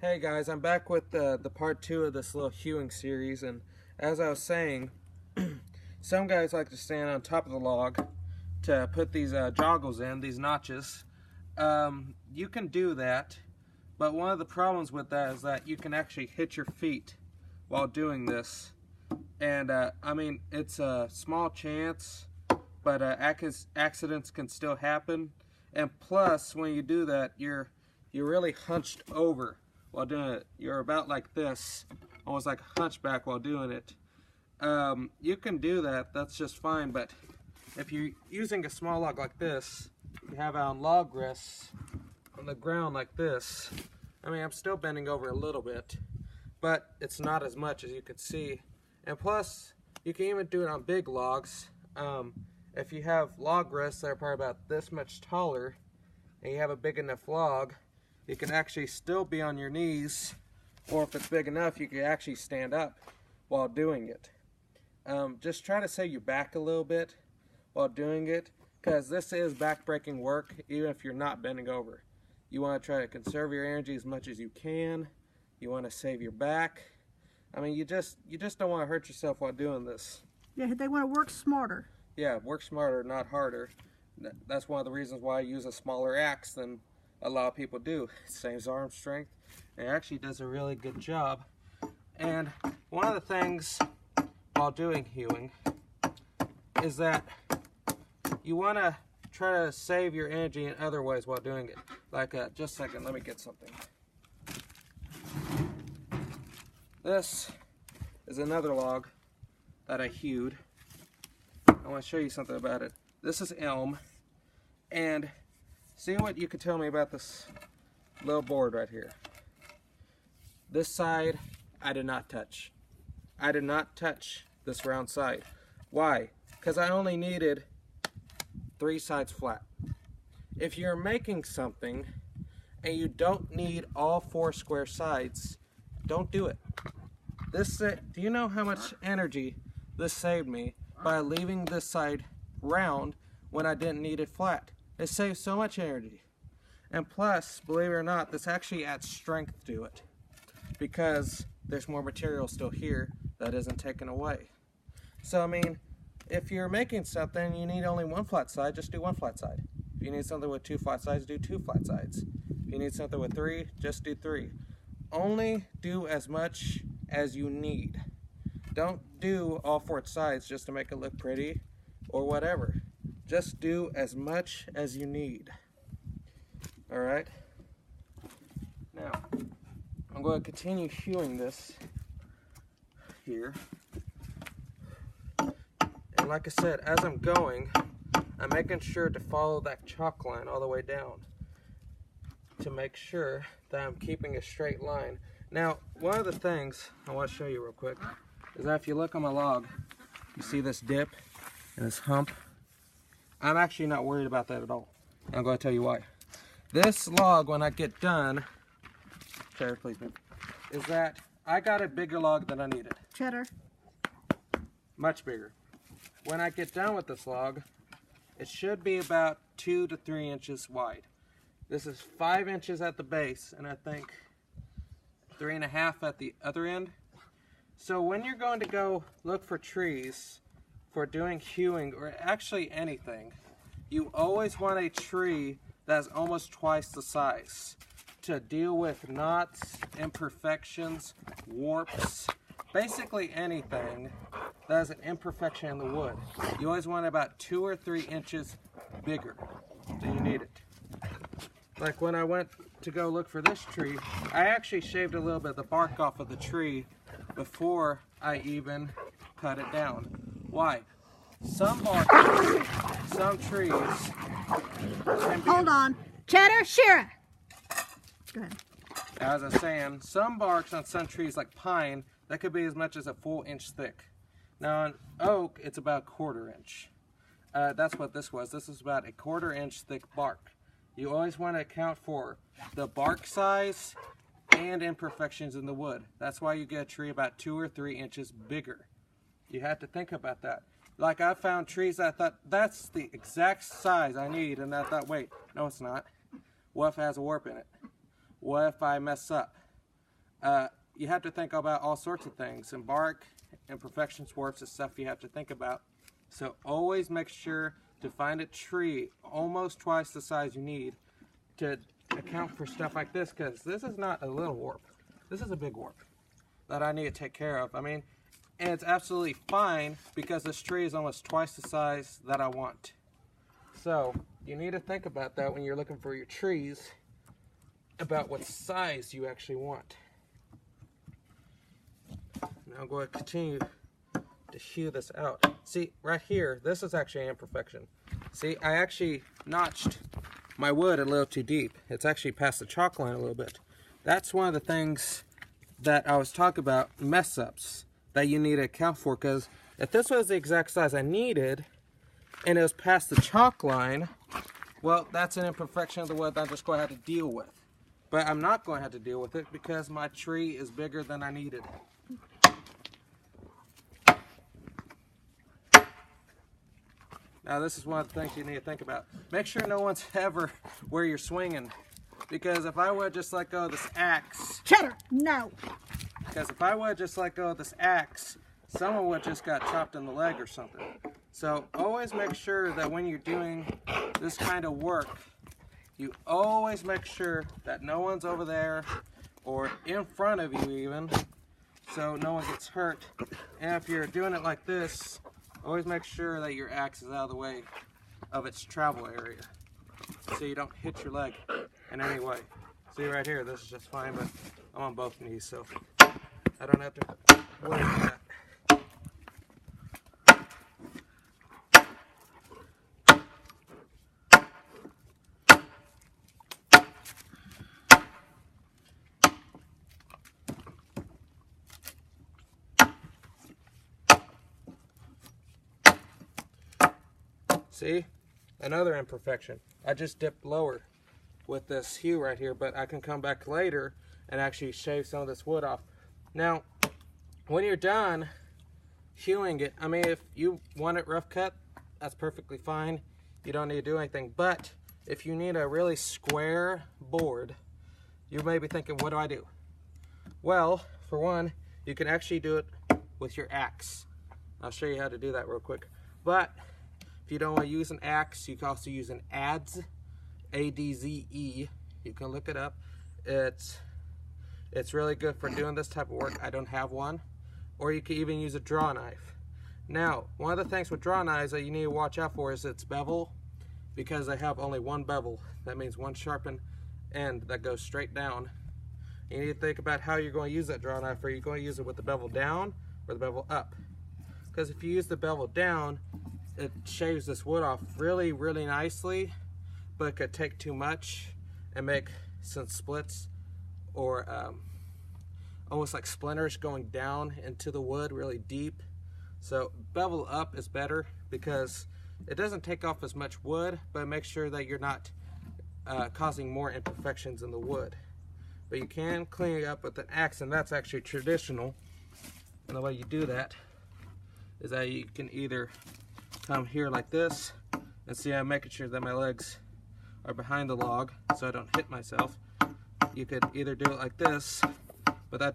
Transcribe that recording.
Hey guys, I'm back with the part 2 of this little hewing series, and as I was saying, some guys like to stand on top of the log to put these joggles in, these notches. You can do that, but one of the problems with that is that you can actually hit your feet while doing this. And I mean, it's a small chance, but accidents can still happen. And plus, when you do that, you're really hunched over while doing it. You're about like this, almost like a hunchback while doing it. You can do that, that's just fine, but if you're using a small log like this, you have it on log rests on the ground like this. I mean, I'm still bending over a little bit, but it's not as much as you can see. And plus, you can even do it on big logs. If you have log rests that are probably about this much taller, and you have a big enough log, you can actually still be on your knees, or if it's big enough, you can actually stand up while doing it. Just try to save your back a little bit while doing it, because this is back-breaking work, even if you're not bending over. You want to try to conserve your energy as much as you can. You want to save your back. I mean, you just don't want to hurt yourself while doing this. Yeah, they want to work smarter. Yeah, work smarter, not harder. That's one of the reasons why I use a smaller axe than a lot of people do. It saves arm strength. It actually does a really good job. And one of the things while doing hewing is that you want to try to save your energy in other ways while doing it. Like, just a second, let me get something. This is another log that I hewed. I want to show you something about it. This is elm, and see what you can tell me about this little board right here. This side, I did not touch. I did not touch this round side. Why? Because I only needed 3 sides flat. If you're making something and you don't need all 4 square sides, don't do it. Do you know how much energy this saved me by leaving this side round when I didn't need it flat? It saves so much energy. And plus, believe it or not, this actually adds strength to it, because there's more material still here that isn't taken away. So I mean, if you're making something, you need only 1 flat side, just do 1 flat side. If you need something with 2 flat sides, do 2 flat sides. If you need something with 3, just do 3. Only do as much as you need. Don't do all 4 sides just to make it look pretty or whatever. Just do as much as you need. Alright? Now, I'm going to continue hewing this here. And like I said, as I'm going, I'm making sure to follow that chalk line all the way down to make sure that I'm keeping a straight line. Now, one of the things I want to show you real quick is that if you look on my log, you see this dip and this hump. I'm actually not worried about that at all. And I'm going to tell you why. This log, when I get done, Cheddar, please move, is that I got a bigger log than I needed. Cheddar. Much bigger. When I get done with this log, it should be about 2 to 3 inches wide. This is 5 inches at the base, and I think 3.5 at the other end. So when you're going to go look for trees for doing hewing, or actually anything, you always want a tree that's almost twice the size to deal with knots, imperfections, warps, basically anything that has an imperfection in the wood. You always want about 2 or 3 inches bigger than you need it. Like when I went to go look for this tree, I actually shaved a little bit of the bark off of the tree before I even cut it down. Why? Some bark, some trees can be... Hold on. Cheddar, Shira. Go ahead. As I was saying, some barks on some trees like pine, that could be as much as a full inch thick. Now on oak, it's about 1/4 inch. That's what this was. This is about a 1/4 inch thick bark. You always want to account for the bark size and imperfections in the wood. That's why you get a tree about 2 or 3 inches bigger. You have to think about that. Like I found trees that I thought, that's the exact size I need, and I thought, wait, no it's not. What if it has a warp in it? what if I mess up? You have to think about all sorts of things, and bark, imperfections, warts, is stuff you have to think about. So always make sure to find a tree almost twice the size you need to account for stuff like this, because this is not a little warp. This is a big warp that I need to take care of. I mean, and it's absolutely fine because this tree is almost twice the size that I want. So you need to think about that when you're looking for your trees, about what size you actually want. Now I'm going to continue to hew this out. See, right here, this is actually an imperfection. See, I actually notched my wood a little too deep. It's actually past the chalk line a little bit. That's one of the things that I was talking about, mess ups, that you need to account for, because if this was the exact size I needed and it was past the chalk line, well, that's an imperfection of the wood that I'm just going to have to deal with. But I'm not going to have to deal with it because my tree is bigger than I needed. Now this is one of the things you need to think about. Make sure no one's ever where you're swinging. Because if I would just let go of this axe... Cheddar, no. Because if I would just let go of this axe, someone would just got chopped in the leg or something. So always make sure that when you're doing this kind of work, you always make sure that no one's over there or in front of you even, so no one gets hurt. And if you're doing it like this, always make sure that your axe is out of the way of its travel area, so you don't hit your leg in any way. See right here, this is just fine, but I'm on both knees, so I don't have to worry about that. See, another imperfection. I just dipped lower with this hew right here, but I can come back later and actually shave some of this wood off. Now, when you're done hewing it, I mean, if you want it rough cut, that's perfectly fine. You don't need to do anything. But if you need a really square board, you may be thinking, what do I do? Well, for one, you can actually do it with your axe. I'll show you how to do that real quick. But if you don't want to use an axe, you can also use an adze, A-D-Z-E. You can look it up. It's really good for doing this type of work. I don't have one. Or you can even use a draw knife. Now, one of the things with draw knives that you need to watch out for is its bevel, because they have only one bevel. That means one sharpened end that goes straight down. You need to think about how you're going to use that draw knife. Are you going to use it with the bevel down or the bevel up? Because if you use the bevel down, it shaves this wood off really, really nicely, but it could take too much and make some splits or almost like splinters going down into the wood really deep. So bevel up is better because it doesn't take off as much wood, but it makes sure that you're not causing more imperfections in the wood. But you can clean it up with an axe, and that's actually traditional. And the way you do that is that you can either come here like this, and see, I'm making sure that my legs are behind the log so I don't hit myself. You could either do it like this, but that